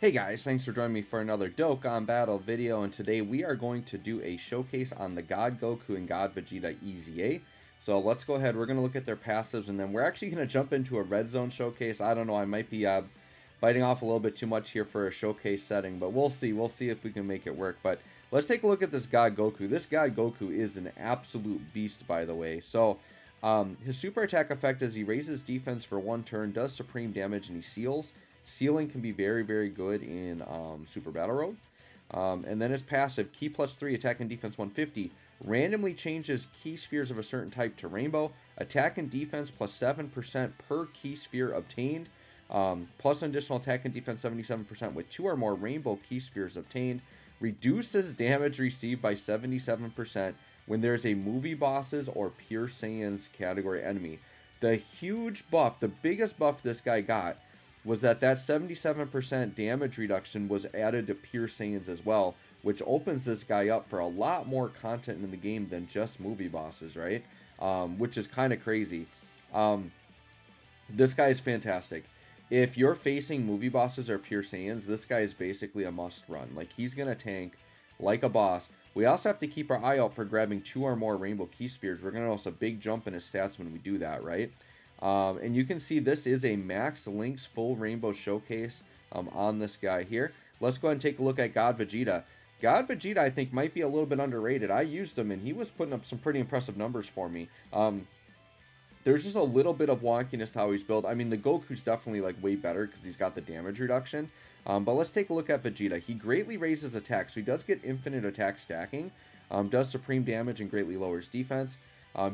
Hey guys, thanks for joining me for another Dokkan Battle video, and today we are going to do a showcase on the God Goku and God Vegeta EZA. So let's go ahead, we're going to look at their passives, and then we're actually going to jump into a red zone showcase. I don't know, I might be biting off a little bit too much here for a showcase setting, but we'll see if we can make it work. But let's take a look at this God Goku. This God Goku is an absolute beast, by the way. So his super attack effect is he raises defense for one turn, does supreme damage, and he seals. Sealing can be very, very good in Super Battle Road. And then his passive, Key plus 3, attack and defense 150, randomly changes key spheres of a certain type to rainbow. Attack and defense plus 7% per key sphere obtained. Plus an additional attack and defense 77% with 2 or more rainbow key spheres obtained. Reduces damage received by 77% when there's a movie bosses or pure Saiyans category enemy. The huge buff, the biggest buff this guy got, was that 77% damage reduction was added to pure Saiyans as well, which opens this guy up for a lot more content in the game than just movie bosses, right? Which is kind of crazy. This guy is fantastic. If you're facing movie bosses or pure Saiyans, this guy is basically a must run. Like, he's going to tank like a boss. We also have to keep our eye out for grabbing 2 or more rainbow key spheres. We're going to notice a big jump in his stats when we do that, right? And you can see this is a Max Links full rainbow showcase on this guy here. Let's go ahead and take a look at God Vegeta. God Vegeta, I think, might be a little bit underrated. I used him, and he was putting up some pretty impressive numbers for me. There's just a little bit of wonkiness to how he's built. I mean, the Goku's definitely like way better because he's got the damage reduction. But let's take a look at Vegeta. He greatly raises attack, so he does get infinite attack stacking. Does supreme damage and greatly lowers defense.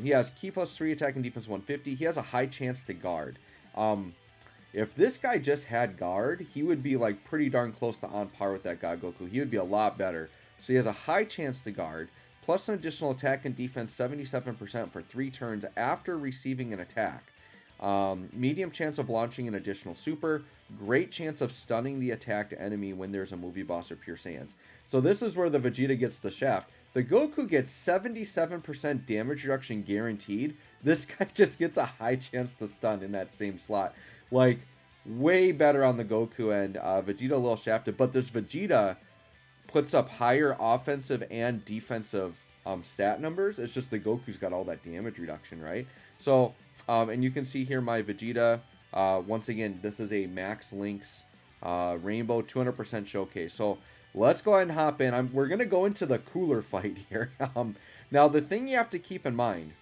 He has Key plus 3, attack and defense 150. He has a high chance to guard. If this guy just had guard, he would be like pretty darn close to on par with that God Goku. He would be a lot better. So he has a high chance to guard, plus an additional attack and defense 77% for 3 turns after receiving an attack. Medium chance of launching an additional super. Great chance of stunning the attacked enemy when there's a movie boss or pure Saiyans. So this is where the Vegeta gets the shaft. The Goku gets 77% damage reduction guaranteed. This guy just gets a high chance to stun in that same slot. Like, way better on the Goku end. Vegeta a little shafted, but this Vegeta puts up higher offensive and defensive stat numbers. It's just the Goku's got all that damage reduction, right? So, and you can see here my Vegeta. Once again, this is a Max Links Rainbow 200% showcase. So let's go ahead and hop in. We're going to go into the cooler fight here. Now, the thing you have to keep in mind,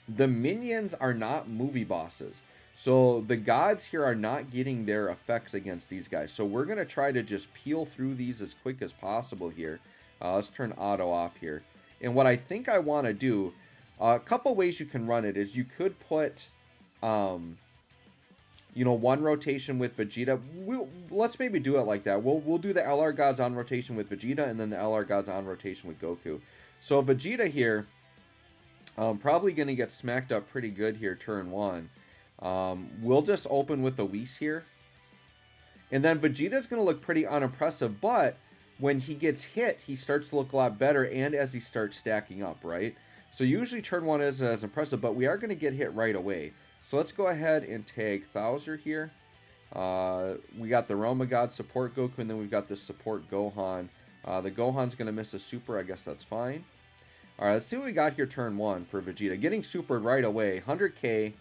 the minions are not movie bosses. So the gods here are not getting their effects against these guys. So we're going to try to just peel through these as quick as possible here. Let's turn auto off here. And what I think I want to do, a couple ways you can run it is you could put, one rotation with Vegeta. Let's maybe do it like that. We'll do the LR gods on rotation with Vegeta, and then the LR gods on rotation with Goku. So Vegeta here, probably going to get smacked up pretty good here turn 1. We'll just open with the Whis here. And then Vegeta's going to look pretty unimpressive, but when he gets hit, he starts to look a lot better, and as he starts stacking up, right? So usually turn 1 isn't as impressive, but we are going to get hit right away. So let's go ahead and take Thouser here. We got the Roma God support Goku, and then we've got the support Gohan. The Gohan's going to miss a super. I guess that's fine. All right, let's see what we got here turn 1 for Vegeta. Getting supered right away. 100k.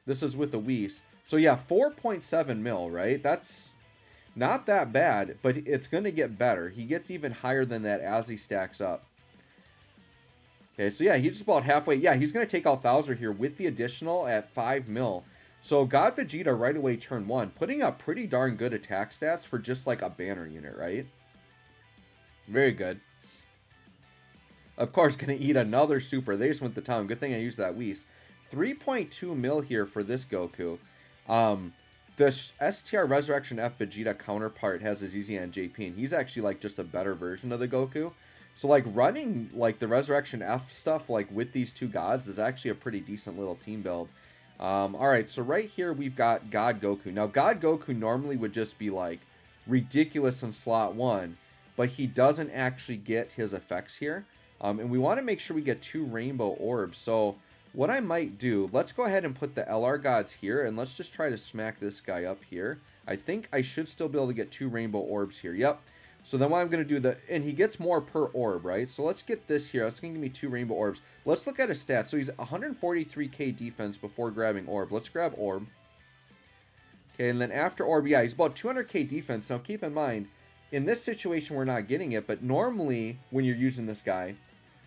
This is with the Whis. So yeah, 4.7 mil, right? That's not that bad, but it's going to get better. He gets even higher than that as he stacks up. Okay, so yeah, he's just about halfway. Yeah, he's going to take out Thouser here with the additional at 5 mil. So God Vegeta right away turn 1, putting up pretty darn good attack stats for just like a banner unit, right? Very good. Of course, going to eat another super. They just went to town. Good thing I used that Whis. 3.2 mil here for this Goku. The STR Resurrection F Vegeta counterpart has his EZ and JP, and he's actually like just a better version of the Goku. So like running like the Resurrection F stuff like with these two gods is actually a pretty decent little team build. Alright, so right here we've got God Goku. Now God Goku normally would just be like ridiculous in slot 1, but he doesn't actually get his effects here. And we want to make sure we get 2 rainbow orbs. So What I might do, let's go ahead and put the LR gods here, and let's just try to smack this guy up here. I think I should still be able to get 2 rainbow orbs here. Yep. So then what I'm going to do, and he gets more per orb, right? So let's get this here. That's going to give me 2 rainbow orbs. Let's look at his stats. So he's 143k defense before grabbing orb. Let's grab orb. Okay, and then after orb, yeah, he's about 200k defense. Now keep in mind, in this situation we're not getting it, but normally when you're using this guy,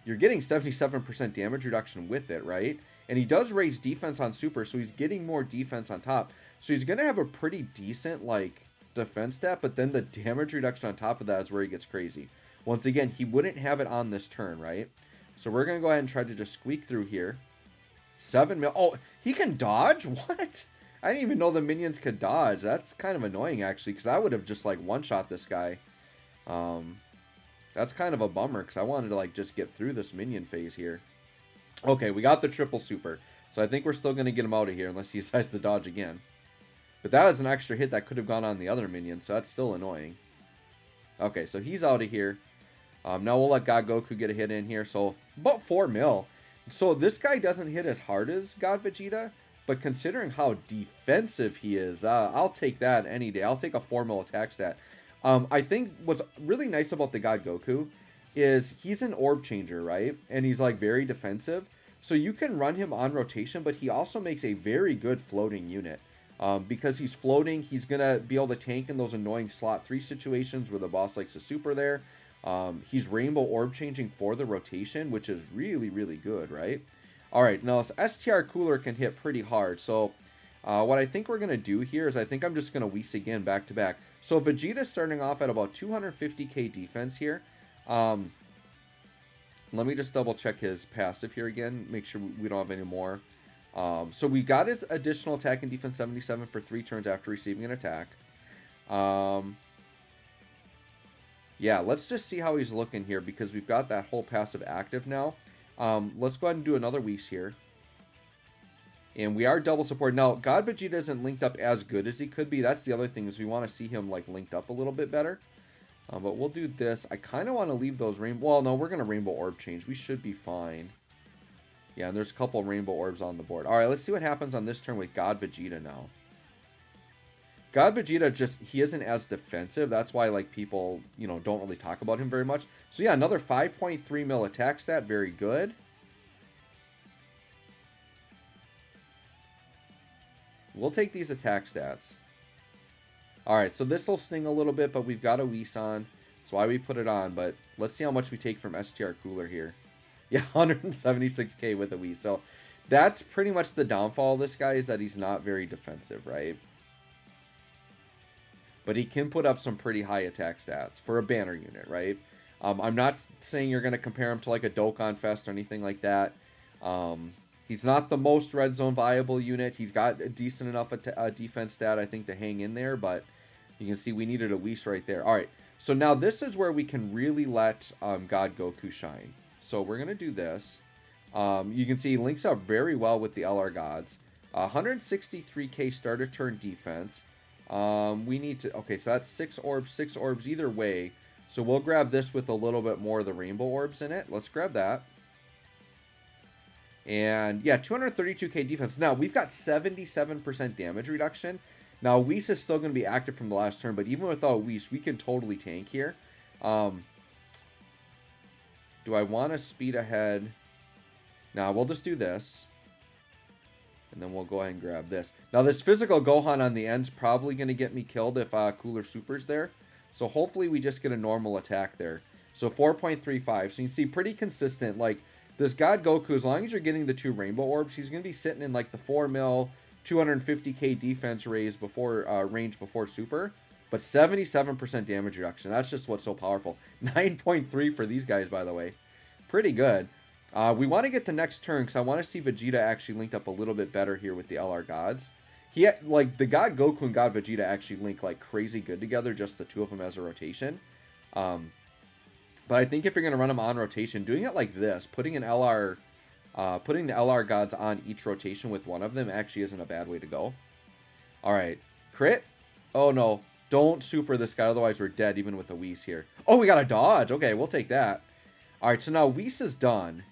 you're getting 77% damage reduction with it, right? And he does raise defense on super, so he's getting more defense on top. So he's going to have a pretty decent, like, defense stat, but then the damage reduction on top of that is where he gets crazy. Once again, he wouldn't have it on this turn, right? So we're going to go ahead and try to just squeak through here. 7 mil. Oh, he can dodge? What? I didn't even know the minions could dodge. That's kind of annoying, actually, because I would have just, like, one-shot this guy. That's kind of a bummer, because I wanted to, like, just get through this minion phase here. Okay, we got the triple super. So I think we're still going to get him out of here, unless he decides to dodge again. But that was an extra hit that could have gone on the other minion, so that's still annoying. Okay, so he's out of here. Now we'll let God Goku get a hit in here. So about 4 mil. So this guy doesn't hit as hard as God Vegeta, but considering how defensive he is, I'll take that any day. I'll take a 4 mil attack stat. I think what's really nice about the God Goku is he's an orb changer, right? And he's like very defensive. So you can run him on rotation, but he also makes a very good floating unit. Because he's floating, he's going to be able to tank in those annoying slot 3 situations where the boss likes to super there. He's rainbow orb changing for the rotation, which is really, really good, right? Alright, now this STR Cooler can hit pretty hard. So what I think we're going to do here is I think I'm just going to Whis again back to back. So Vegeta's starting off at about 250k defense here. Let me just double check his passive here again, make sure we don't have any more. So we got his additional attack and defense 77 for 3 turns after receiving an attack. Yeah, let's just see how he's looking here because we've got that whole passive active now. Let's go ahead and do another Whis here. And we are double support. Now, God Vegeta isn't linked up as good as he could be. That's the other thing is we want to see him like linked up a little bit better. But we'll do this. I kind of want to leave those rainbow... Well, no, we're going to rainbow orb change. We should be fine. Yeah, and there's a couple rainbow orbs on the board. All right, let's see what happens on this turn with God Vegeta now. God Vegeta just, he isn't as defensive. That's why, like, people, you know, don't really talk about him very much. So, yeah, another 5.3 mil attack stat. Very good. We'll take these attack stats. All right, so this will sting a little bit, but we've got a Whis on. That's why we put it on. But let's see how much we take from STR Cooler here. Yeah, 176k with a Whis. So that's pretty much the downfall of this guy is that he's not very defensive, right? But he can put up some pretty high attack stats for a banner unit, right? I'm not saying you're going to compare him to like a Dokkan Fest or anything like that. He's not the most red zone viable unit. He's got a decent enough defense stat, I think, to hang in there. But you can see we needed a Whis right there. All right, so now this is where we can really let God Goku shine. So we're going to do this. You can see he links up very well with the LR Gods. 163k starter turn defense. We need to... Okay, so that's 6 orbs either way. So we'll grab this with a little bit more of the rainbow orbs in it. Let's grab that. And yeah, 232k defense. Now, we've got 77% damage reduction. Now, Whis is still going to be active from the last turn, but even without Whis, we can totally tank here. Do I want to speed ahead? Now, we'll just do this. And then we'll go ahead and grab this. Now, this physical Gohan on the end's probably going to get me killed if Cooler Super's there. So, hopefully, we just get a normal attack there. So, 4.35. So, you can see pretty consistent. Like, this God Goku, as long as you're getting the 2 rainbow orbs, he's going to be sitting in, like, the 4 mil, 250k defense range before super. But 77% damage reduction. That's just what's so powerful. 9.3 for these guys, by the way. Pretty good. We want to get the next turn because I want to see Vegeta actually linked up a little bit better here with the LR Gods. Like, the God Goku and God Vegeta actually link like crazy good together, just the 2 of them as a rotation. But I think if you're going to run them on rotation, doing it like this, putting the LR Gods on each rotation with one of them actually isn't a bad way to go. All right. Crit? Oh, no. Don't super this guy, otherwise we're dead even with a Whis here. Oh, we got a dodge. Okay, we'll take that. All right, so now Whis is done.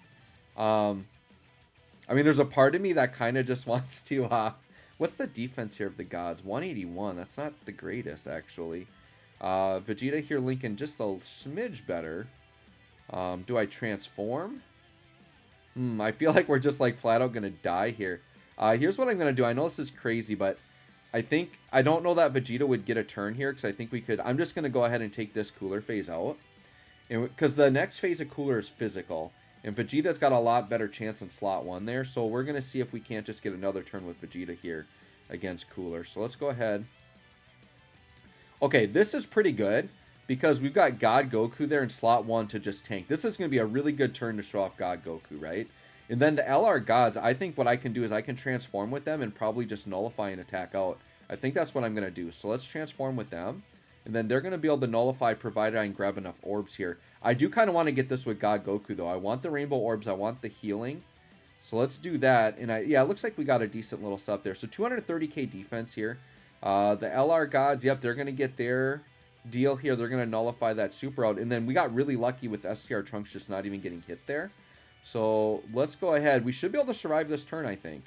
I I mean, there's a part of me that kind of just wants to, what's the defense here of the gods? 181. That's not the greatest, actually. Vegeta here linking just a smidge better. Do I transform? I feel like we're just like flat out going to die here. Here's what I'm going to do. I know this is crazy, but I don't know that Vegeta would get a turn here because I think we could. I'm just going to go ahead and take this Cooler phase out. Because the next phase of Cooler is physical. And Vegeta's got a lot better chance in slot 1 there. So we're going to see if we can't just get another turn with Vegeta here against Cooler. So let's go ahead. Okay, this is pretty good. Because we've got God Goku there in slot 1 to just tank. This is going to be a really good turn to show off God Goku, right? And then the LR Gods, I think what I can do is I can transform with them and probably just nullify and attack out. I think that's what I'm going to do. So let's transform with them. And then they're going to be able to nullify provided I can grab enough orbs here. I do kind of want to get this with God Goku, though. I want the rainbow orbs. I want the healing. So let's do that. And yeah, it looks like we got a decent little sub there. So 230k defense here. The LR Gods, yep, they're going to get their deal here. They're going to nullify that super out. And then we got really lucky with STR Trunks just not even getting hit there. So let's go ahead. We should be able to survive this turn, I think.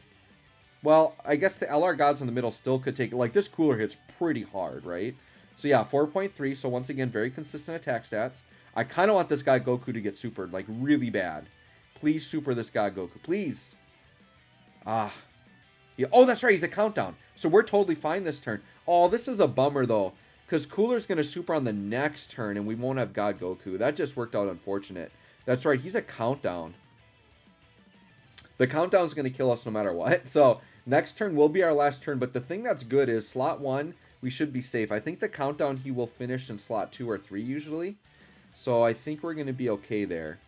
Well, I guess the LR Gods in the middle still could take it. Like, this Cooler hits pretty hard, right? So yeah, 4.3. So once again, very consistent attack stats. I kind of want this guy Goku to get supered, like, really bad. Please super this guy Goku. Please. Yeah. Oh, that's right. He's a countdown. So we're totally fine this turn. Oh, this is a bummer, though. Because Cooler's going to super on the next turn, and we won't have God Goku. That just worked out unfortunate. That's right, he's a countdown. The countdown's going to kill us no matter what. So, next turn will be our last turn. But the thing that's good is slot 1, we should be safe. I think the countdown, he will finish in slot 2 or 3 usually. So, I think we're going to be okay there.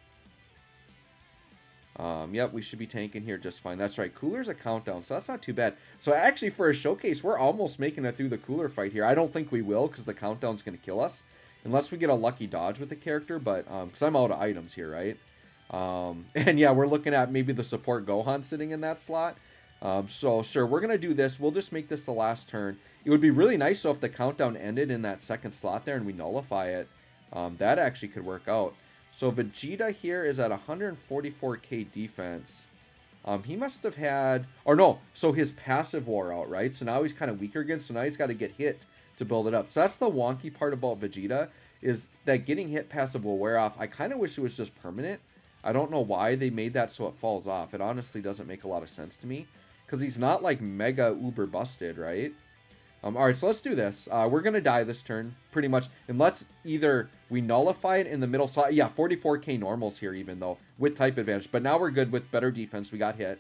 Yep, we should be tanking here just fine. That's right, Cooler's a countdown, so that's not too bad. So actually, for a showcase, we're almost making it through the Cooler fight here. I don't think we will, because the countdown's going to kill us. Unless we get a lucky dodge with the character, but, because I'm out of items here, right? And yeah, we're looking at maybe the support Gohan sitting in that slot. So sure, we're going to do this. We'll just make this the last turn. It would be really nice, though, if the countdown ended in that second slot there and we nullify it. That actually could work out. So Vegeta here is at 144k defense. He must have had... Or no, so his passive wore out, right? So now he's kind of weaker again, so now he's got to get hit to build it up. So that's the wonky part about Vegeta, is that getting hit passive will wear off. I kind of wish it was just permanent. I don't know why they made that so it falls off. It honestly doesn't make a lot of sense to me. Because he's not like mega uber busted, right? Alright, so let's do this. We're going to die this turn, pretty much. Unless either we nullify it in the middle slot. Yeah, 44k normals here even, though, with type advantage. But now we're good with better defense. We got hit.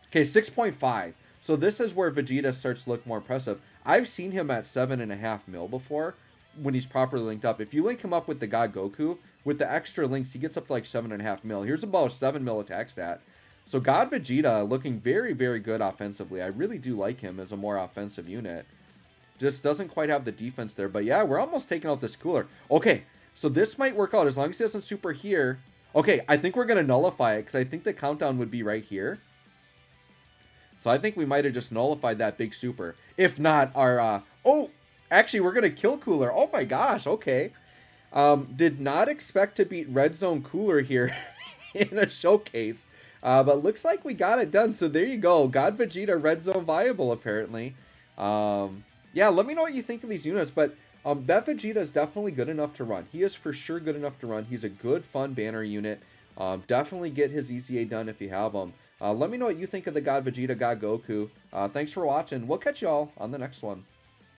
Okay, 6.5. So this is where Vegeta starts to look more impressive. I've seen him at 7.5 mil before, when he's properly linked up. If you link him up with the God Goku, with the extra links, he gets up to like 7.5 mil. Here's about a 7 mil attack stat. So God Vegeta looking very, very good offensively. I really do like him as a more offensive unit. Just doesn't quite have the defense there. But yeah, we're almost taking out this Cooler. Okay, so this might work out as long as he doesn't super here. Okay, I think we're going to nullify it because I think the countdown would be right here. So I think we might have just nullified that big super. If not, our... oh, actually, we're going to kill Cooler. Oh my gosh, okay. Did not expect to beat Red Zone Cooler here in a showcase. But looks like we got it done. So there you go. God Vegeta Red Zone viable, apparently. Yeah, let me know what you think of these units. But that Vegeta is definitely good enough to run. He is for sure good enough to run. He's a good, fun banner unit. Definitely get his EZA done if you have him. Let me know what you think of the God Vegeta, God Goku. Thanks for watching. We'll catch y'all on the next one.